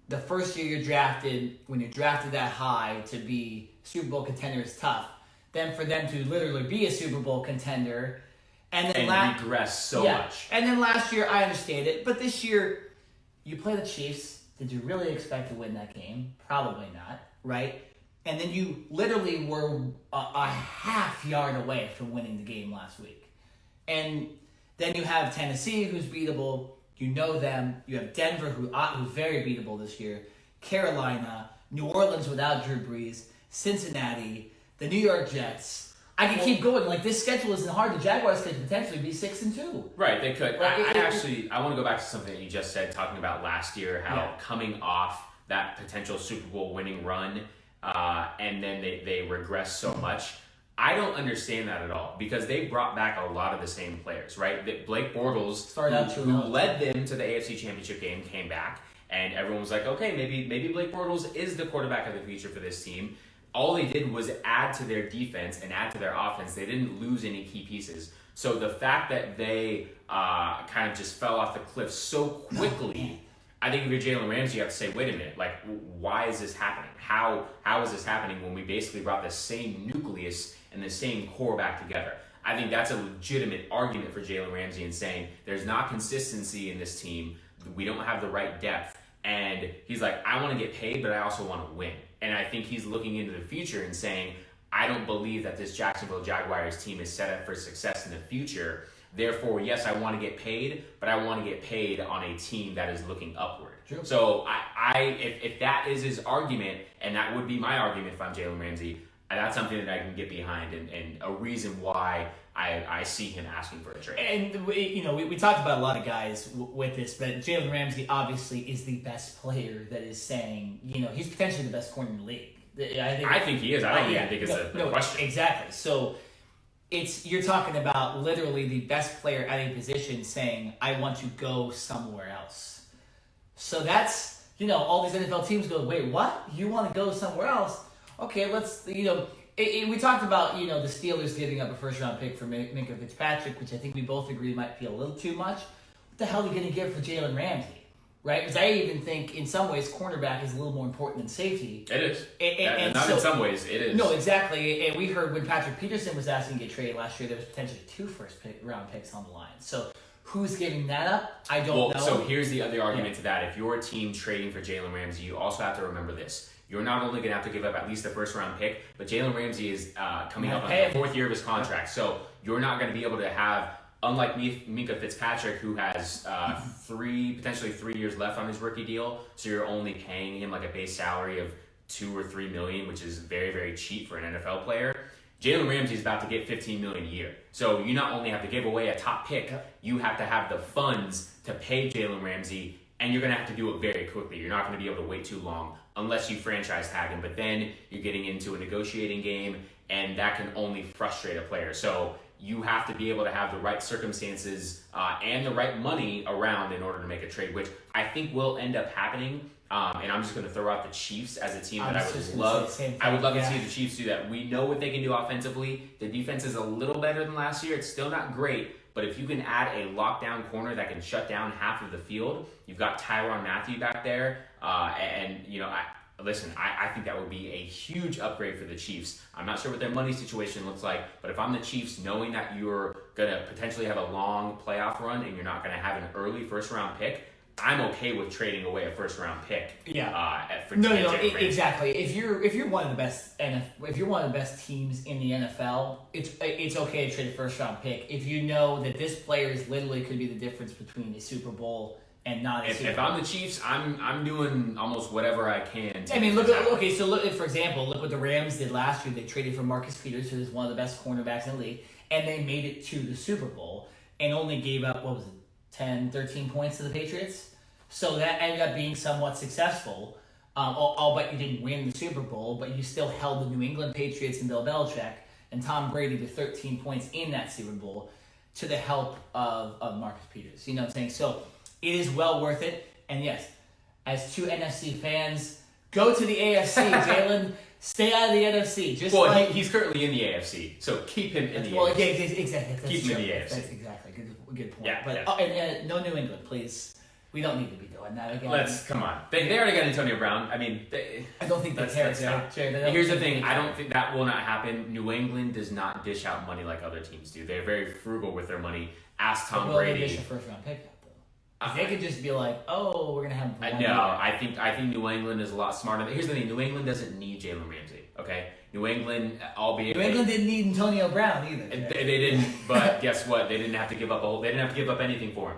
B: the first year you're drafted, when you're drafted that high, to be Super Bowl contender is tough. Then for them to literally be a Super Bowl contender and
A: regress so much.
B: And then last year, I understand it. But this year, you play the Chiefs. Did you really expect to win that game? Probably not, right? And then you literally were a half yard away from winning the game last week. And then you have Tennessee, who's beatable. You know them. You have Denver, who's very beatable this year. Carolina, New Orleans without Drew Brees, Cincinnati, the New York Jets. I can keep going. Like, this schedule isn't hard. The Jaguars could potentially be 6-2.
A: Right, they could. I want to go back to something that you just said, talking about last year, how coming off that potential Super Bowl winning run, and then they regress so much. I don't understand that at all, because they brought back a lot of the same players, right? That Blake Bortles, who led them to the AFC Championship game, came back, and everyone was like, okay, maybe Blake Bortles is the quarterback of the future for this team. All they did was add to their defense and add to their offense. They didn't lose any key pieces. So the fact that they kind of just fell off the cliff so quickly, I think if you're Jalen Ramsey, you have to say, wait a minute, like, why is this happening? How is this happening when we basically brought the same nucleus and the same core back together? I think that's a legitimate argument for Jalen Ramsey in saying there's not consistency in this team. We don't have the right depth. And he's like, I want to get paid, but I also want to win. And I think he's looking into the future and saying, I don't believe that this Jacksonville Jaguars team is set up for success in the future. Therefore, yes, I want to get paid, but I want to get paid on a team that is looking upward.
B: True.
A: So if that is his argument, and that would be my argument if I'm Jalen Ramsey, that's something that I can get behind, and a reason why I see him asking for a trade.
B: And we talked about a lot of guys with this, but Jalen Ramsey obviously is the best player that is saying, he's potentially the best corner in the league.
A: I think he is. I don't even think it's a question.
B: Exactly. So you're talking about literally the best player at a position saying, I want to go somewhere else. So that's, all these NFL teams go, wait, what? You want to go somewhere else? Okay, let's, we talked about, the Steelers giving up a first-round pick for Minkah Fitzpatrick, which I think we both agree might be a little too much. What the hell are you going to give for Jalen Ramsey, right? Because I even think, in some ways, cornerback is a little more important than safety.
A: It is. In some ways, it is.
B: No, exactly. And we heard when Patrick Peterson was asking to get traded last year, there was potentially 2 first-round picks on the line. So who's giving that up? I don't know.
A: So here's the other argument to that. If you're a team trading for Jalen Ramsey, you also have to remember this. You're not only going to have to give up at least a first-round pick, but Jalen Ramsey is coming up on the 4th year of his contract. So you're not going to be able to have, unlike Minkah Fitzpatrick, who has potentially 3 years left on his rookie deal, so you're only paying him like a base salary of $2 or $3 million, which is very, very cheap for an NFL player. Jalen Ramsey is about to get $15 million a year. So you not only have to give away a top pick, you have to have the funds to pay Jalen Ramsey, and you're going to have to do it very quickly. You're not going to be able to wait too long unless you franchise tag him. But then you're getting into a negotiating game, and that can only frustrate a player. So you have to be able to have the right circumstances and the right money around in order to make a trade, which I think will end up happening. And I'm just going to throw out the Chiefs as a team that I would love. I would love to see the Chiefs do that. We know what they can do offensively. The defense is a little better than last year. It's still not great. But if you can add a lockdown corner that can shut down half of the field, you've got Tyrann Mathieu back there. I think that would be a huge upgrade for the Chiefs. I'm not sure what their money situation looks like, but if I'm the Chiefs, knowing that you're going to potentially have a long playoff run and you're not going to have an early first-round pick, I'm okay with trading away a first-round pick.
B: Exactly. If you're one of the best teams in the NFL, it's okay to trade a first-round pick if you know that this player is literally could be the difference between a Super Bowl and not a Super Bowl.
A: If I'm the Chiefs, I'm doing almost whatever I can.
B: Look, for example, look what the Rams did last year. They traded for Marcus Peters, who is one of the best cornerbacks in the league, and they made it to the Super Bowl and only gave up 10, 13 points to the Patriots. So that ended up being somewhat successful. But you didn't win the Super Bowl, but you still held the New England Patriots and Bill Belichick and Tom Brady to 13 points in that Super Bowl to the help of Marcus Peters. You know what I'm saying? So it is well worth it. And yes, as two NFC fans, go to the AFC. Jalen, stay out of the NFC.
A: He's currently in the AFC, so keep him in the AFC.
B: Yeah, exactly. That's
A: keep
B: true.
A: him in the AFC.
B: That's exactly good point.
A: Yeah,
B: but
A: yeah.
B: No New England, please. We don't need to be doing that again.
A: Come on. They already got Antonio Brown. I mean,
B: I don't think they care.
A: Here's the thing. I don't think that will not happen. New England does not dish out money like other teams do. They're very frugal with their money. Ask Tom Brady.
B: They dish a first round pick. They could just be like, "Oh, we're gonna have."
A: I think New England is a lot smarter. Here's the thing: New England doesn't need Jalen Ramsey. Okay, New England, albeit
B: New England didn't need Antonio Brown either.
A: They didn't, but guess what? They didn't have to give up They didn't have to give up anything for him.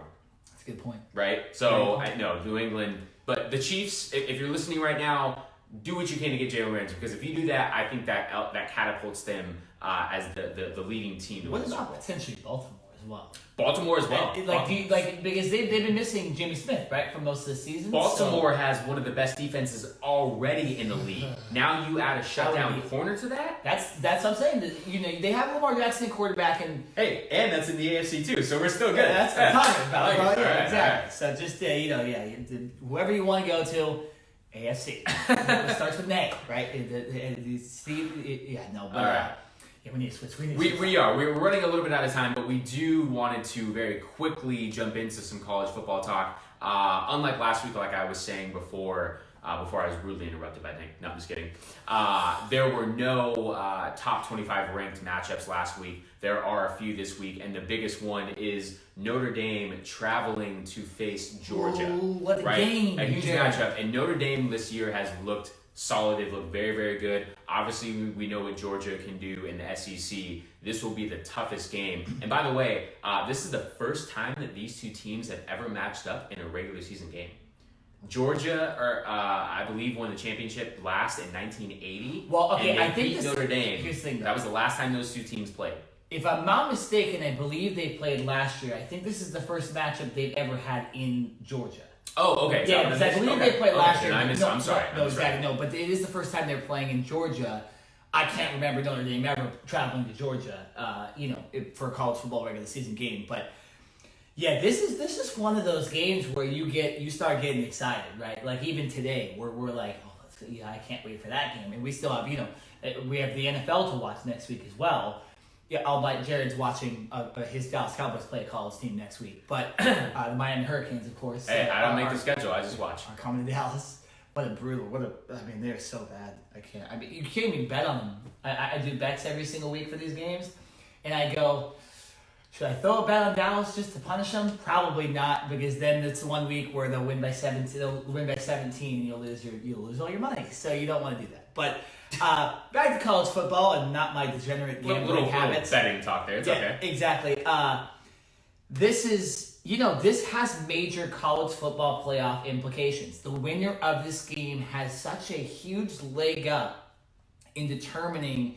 B: That's a good point.
A: Right. So I know New England, but the Chiefs. If you're listening right now, do what you can to get Jalen Ramsey, because if you do that, I think that catapults them as the leading team.
B: What about potentially Baltimore as well?
A: Baltimore as well.
B: Because they've been missing Jimmy Smith, right, for most of the season.
A: Baltimore has one of the best defenses already in the league. Now you add a shutdown corner to that.
B: That's what I'm saying. They have Lamar Jackson at quarterback, and
A: that's in the AFC too, so we're still good.
B: Yeah, that's what I'm talking about.
A: All right,
B: exactly.
A: All right.
B: So just whoever you want to go to, AFC. It starts with name, right? We need to switch.
A: We're running a little bit out of time, but we do wanted to very quickly jump into some college football talk. Unlike last week, like I was saying before I was rudely interrupted by Nick. No, I'm just kidding. There were no top 25 ranked matchups last week. There are a few this week, and the biggest one is Notre Dame traveling to face Georgia.
B: Ooh, what a game!
A: A huge matchup, and Notre Dame this year has looked solid. They've looked very, very good. Obviously, we know what Georgia can do in the SEC. This will be the toughest game. And by the way, this is the first time that these two teams have ever matched up in a regular season game. Georgia, I believe, won the championship last in 1980.
B: Well, okay,
A: and they
B: I think
A: beat Notre Dame.
B: Here's the thing, though.
A: That was the last time those two teams played.
B: If I'm not mistaken, I believe they played last year. I think this is the first matchup they've ever had in Georgia.
A: Oh, okay.
B: Yeah, because I believe they played last year.
A: I'm sorry.
B: No, exactly. No, but it is the first time they're playing in Georgia. I can't remember Notre Dame ever traveling to Georgia, for a college football regular season game. But yeah, this is one of those games where you start getting excited, right? Like even today, we're like, I can't wait for that game, and we still have we have the NFL to watch next week as well. Yeah, albeit Jared's watching his Dallas Cowboys play a college team next week. But the Miami Hurricanes, of course.
A: Hey, I don't make the schedule. I just watch.
B: Are coming to Dallas. What a brutal. They're so bad. I can't. You can't even bet on them. I do bets every single week for these games. And I go, should I throw a bet on Dallas just to punish them? Probably not, because then it's 1 week where they'll win by 17. And you'll lose all your money. So you don't want to do that. But back to college football and not my degenerate gambling habits.
A: Little betting talk there. It's okay.
B: Exactly. This has major college football playoff implications. The winner of this game has such a huge leg up in determining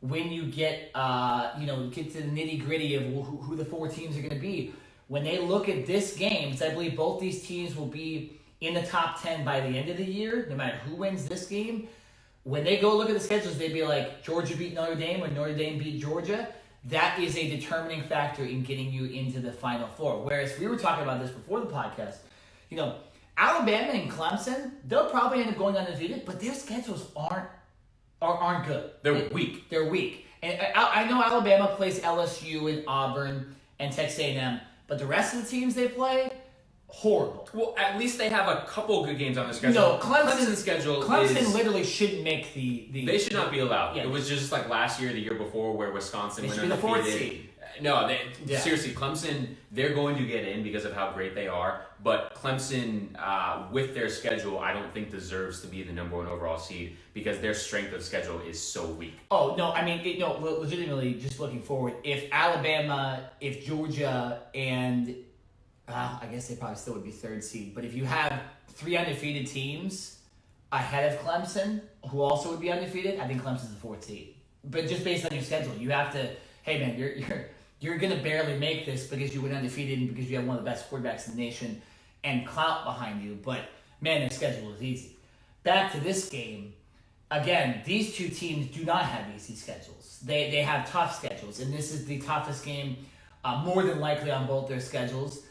B: when you get to the nitty gritty of who the four teams are going to be. When they look at this game, I believe both these teams will be in the top 10 by the end of the year, no matter who wins this game. When they go look at the schedules, they'd be like, Georgia beat Notre Dame or Notre Dame beat Georgia. That is a determining factor in getting you into the Final Four. Whereas we were talking about this before the podcast, Alabama and Clemson, they'll probably end up going undefeated, but their schedules aren't good.
A: They're weak.
B: They're weak. And I know Alabama plays LSU and Auburn and Texas A&M, but the rest of the teams they play, horrible.
A: Well, at least they have a couple good games on their schedule.
B: No, Clemson's
A: schedule
B: literally shouldn't make the.
A: They should not be allowed.
B: Yeah.
A: It was just like last year, the year before, where Wisconsin went
B: undefeated. They should be the 4th seed.
A: No, seriously, Clemson, they're going to get in because of how great they are. But Clemson, with their schedule, I don't think deserves to be the number 1 overall seed because their strength of schedule is so weak.
B: Oh, no, legitimately, just looking forward, if Alabama, if Georgia, and I guess they probably still would be 3rd seed, but if you have 3 undefeated teams ahead of Clemson, who also would be undefeated, I think Clemson's the 4th seed. But just based on your schedule, you have to, hey man, you're going to barely make this because you went undefeated and because you have one of the best quarterbacks in the nation and clout behind you. But, man, their schedule is easy. Back to this game. Again, these two teams do not have easy schedules. They have tough schedules, and this is the toughest game more than likely on both their schedules.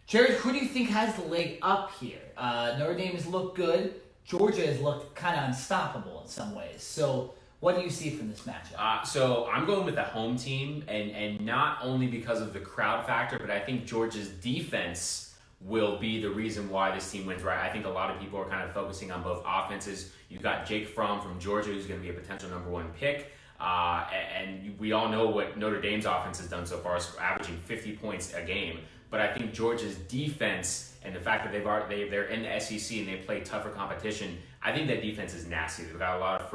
B: Jared, who do you think has the leg up here? Notre Dame has looked good. Georgia has looked kind of unstoppable in some ways. So what do you see from this matchup?
A: So I'm going with the home team, and not only because of the crowd factor, but I think Georgia's defense will be the reason why this team wins, right? I think a lot of people are kind of focusing on both offenses. You've got Jake Fromm from Georgia, who's going to be a potential number 1 pick. And we all know what Notre Dame's offense has done so far, averaging 50 points a game. But I think Georgia's defense and the fact that they're in the SEC and they play tougher competition, I think that defense is nasty. They've got a lot of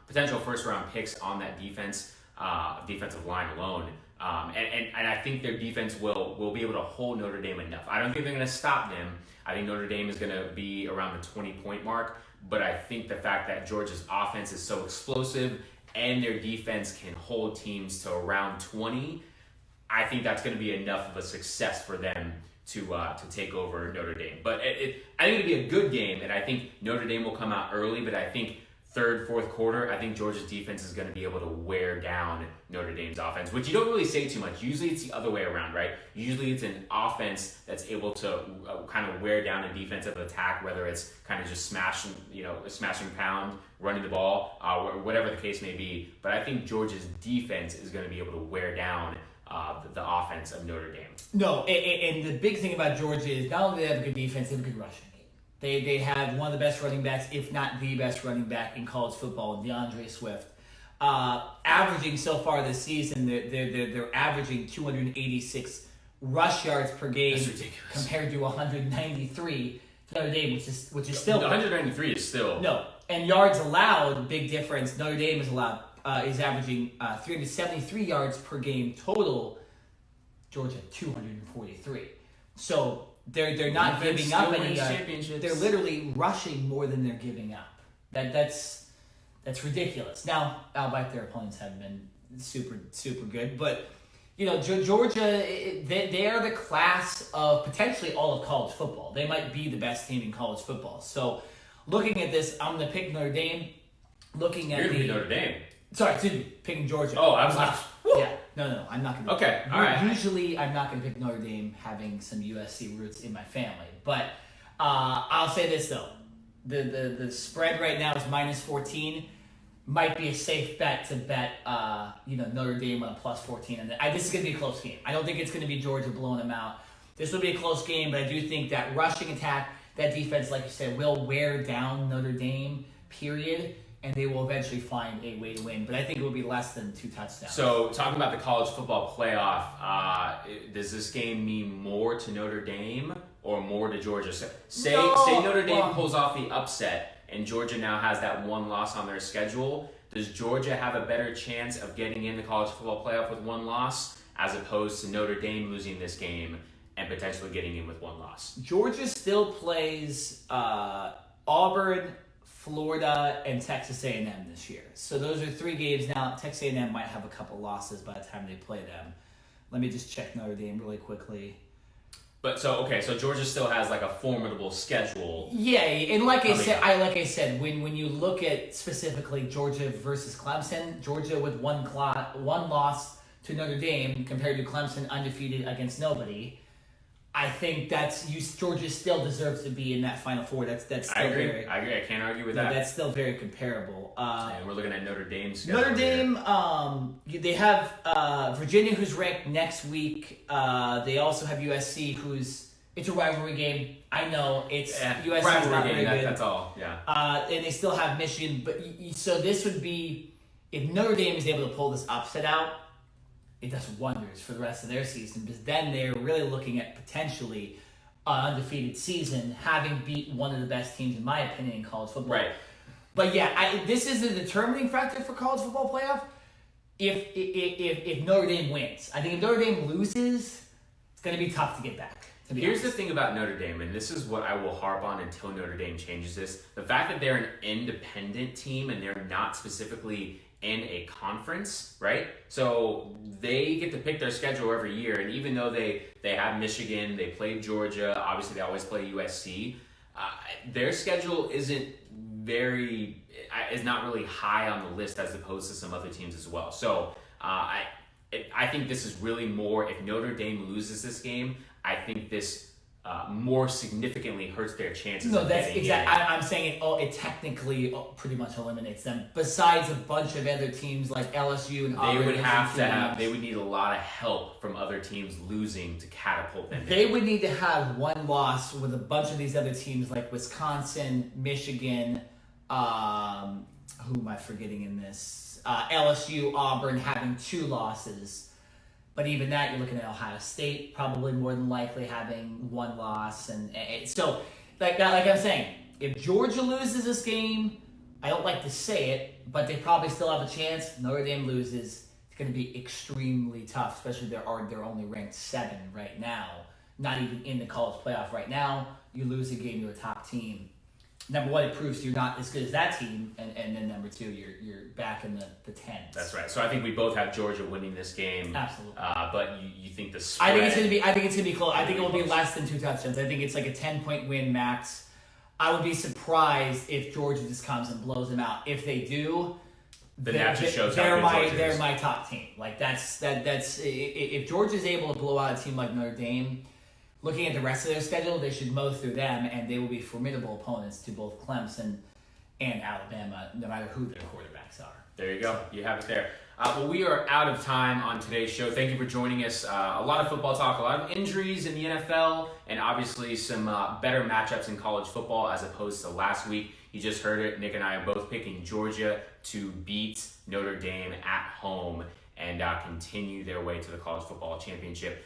A: potential first round picks on that defensive line alone. And I think their defense will be able to hold Notre Dame enough. I don't think they're going to stop them. I think Notre Dame is going to be around the 20-point mark. But I think the fact that Georgia's offense is so explosive and their defense can hold teams to around 20, I think that's going to be enough of a success for them to take over Notre Dame. But I think it'll be a good game, and I think Notre Dame will come out early, but I think third, fourth quarter, I think Georgia's defense is going to be able to wear down Notre Dame's offense, which you don't really say too much. Usually it's the other way around, right? Usually it's an offense that's able to kind of wear down a defensive attack, whether it's kind of just smash and pound, running the ball, whatever the case may be. But I think Georgia's defense is going to be able to wear down the offense of Notre Dame.
B: No, and the big thing about Georgia is not only do they have a good defense, they have a good rushing game. They have one of the best running backs, if not the best running back in college football, DeAndre Swift. Averaging so far this season, they're averaging 286 rush yards per game.
A: That's ridiculous.
B: Compared to 193 for Notre Dame, which is still
A: 193 is still
B: no. And yards allowed, big difference. Notre Dame is averaging 373 yards per game total. Georgia 243. So they're not giving up any yards. They're literally rushing more than they're giving up. That's ridiculous. Now, albeit their opponents have been super good, but Georgia, they are the class of potentially all of college football. They might be the best team in college football. So, looking at this, I'm going to pick Notre Dame.
A: You're going to pick Notre Dame.
B: Sorry, excuse me, picking Georgia.
A: Oh, I was like,
B: yeah, no, I'm not going to.
A: Okay, all right.
B: Usually, I'm not going to pick Notre Dame, having some USC roots in my family. But I'll say this though, the spread right now is -14. Might be a safe bet to bet, Notre Dame on +14. And this is going to be a close game. I don't think it's going to be Georgia blowing them out. This will be a close game, but I do think that rushing attack, that defense, like you said, will wear down Notre Dame, period. And they will eventually find a way to win. But I think it will be less than 2 touchdowns.
A: So, talking about the college football playoff, does this game mean more to Notre Dame or more to Georgia? Say Notre Dame pulls off the upset and Georgia now has that one loss on their schedule. Does Georgia have a better chance of getting in the college football playoff with one loss as opposed to Notre Dame losing this game and potentially getting in with one loss?
B: Georgia still plays Auburn, Florida, and Texas A&M this year. So those are 3 games now. Texas A&M might have a couple losses by the time they play them. Let me just check Notre Dame really quickly.
A: But so Georgia still has like a formidable schedule.
B: Yeah, and like I said, when you look at specifically Georgia versus Clemson, Georgia with one loss to Notre Dame compared to Clemson undefeated against nobody. I think Georgia still deserves to be in that Final Four. That's still
A: I agree. I can't argue with that.
B: That's still very comparable.
A: And we're looking at Notre Dame's schedule.
B: Notre Dame, they have Virginia, who's ranked next week. They also have USC, it's a rivalry game. I know it's USC is not very good.
A: That's all. Yeah.
B: And they still have Michigan, but so this would be if Notre Dame is able to pull this upset out. It does wonders for the rest of their season because then they're really looking at potentially an undefeated season, having beat one of the best teams, in my opinion, in college football.
A: Right.
B: But yeah, this is the determining factor for college football playoff. If Notre Dame wins, I think if Notre Dame loses, it's going to be tough to get back.
A: Here's the thing about Notre Dame, and this is what I will harp on until Notre Dame changes this. The fact that they're an independent team and they're not specifically in a conference, right? So they get to pick their schedule every year, and even though they have Michigan, they play Georgia, obviously they always play USC, their schedule is not really high on the list as opposed to some other teams as well. So I think this is really more, if Notre Dame loses this game, I think this more significantly hurts their chances.
B: No,
A: of
B: that's
A: getting
B: exactly.
A: in.
B: I'm saying it technically pretty much eliminates them. Besides a bunch of other teams like LSU and Auburn,
A: They would need a lot of help from other teams losing to catapult them.
B: They would need to have one loss with a bunch of these other teams like Wisconsin, Michigan. Who am I forgetting in this? LSU, Auburn having 2 losses. But even that, you're looking at Ohio State probably more than likely having 1 loss. And so, like I'm saying, if Georgia loses this game, I don't like to say it, but they probably still have a chance. Notre Dame loses, it's going to be extremely tough, especially they're only ranked 7 right now, not even in the college playoff right now. You lose a game to a top team. Number one, it proves you're not as good as that team, and then number 2, you're back in the tens.
A: That's right. So I think we both have Georgia winning this game.
B: Absolutely.
A: But you think the spread?
B: I think it's gonna be close. I think it will be less than 2 touchdowns. I think it's like a 10-point win max. I would be surprised if Georgia just comes and blows them out. If they do,
A: then that just shows
B: they're
A: how good Georgia
B: they're
A: is.
B: my top team. Like that's if Georgia's able to blow out a team like Notre Dame. Looking at the rest of their schedule, they should mow through them, and they will be formidable opponents to both Clemson and Alabama, no matter who their quarterbacks are.
A: There you go. You have it there. Well, we are out of time on today's show. Thank you for joining us. A lot of football talk, a lot of injuries in the NFL, and obviously some better matchups in college football as opposed to last week. You just heard it. Nick and I are both picking Georgia to beat Notre Dame at home and continue their way to the college football championship.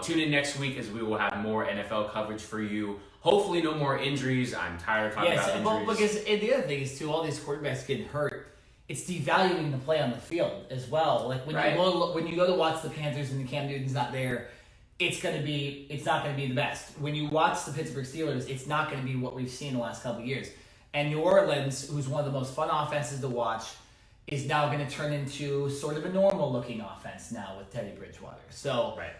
A: Tune in next week as we will have more NFL coverage for you. Hopefully no more injuries. I'm tired of talking about injuries.
B: Well, because the other thing is, too, all these quarterbacks getting hurt, it's devaluing the play on the field as well. Like when you go to watch the Panthers and Cam Newton's not there, it's not gonna be the best. When you watch the Pittsburgh Steelers, it's not gonna be what we've seen the last couple of years. And New Orleans, who's one of the most fun offenses to watch, is now going to turn into sort of a normal looking offense now with Teddy Bridgewater. So.
A: Right.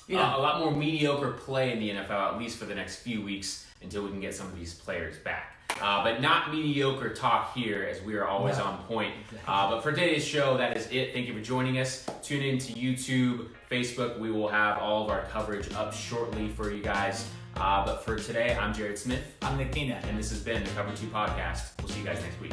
B: You know,
A: A lot more mediocre play in the NFL, at least for the next few weeks, until we can get some of these players back. But not mediocre talk here, as we are always on point. But for today's show, that is it. Thank you for joining us. Tune in to YouTube, Facebook. We will have all of our coverage up shortly for you guys. But for today, I'm Jared Smith.
B: I'm Nick Nenad.
A: And this has been the Cover 2 Podcast. We'll see you guys next week.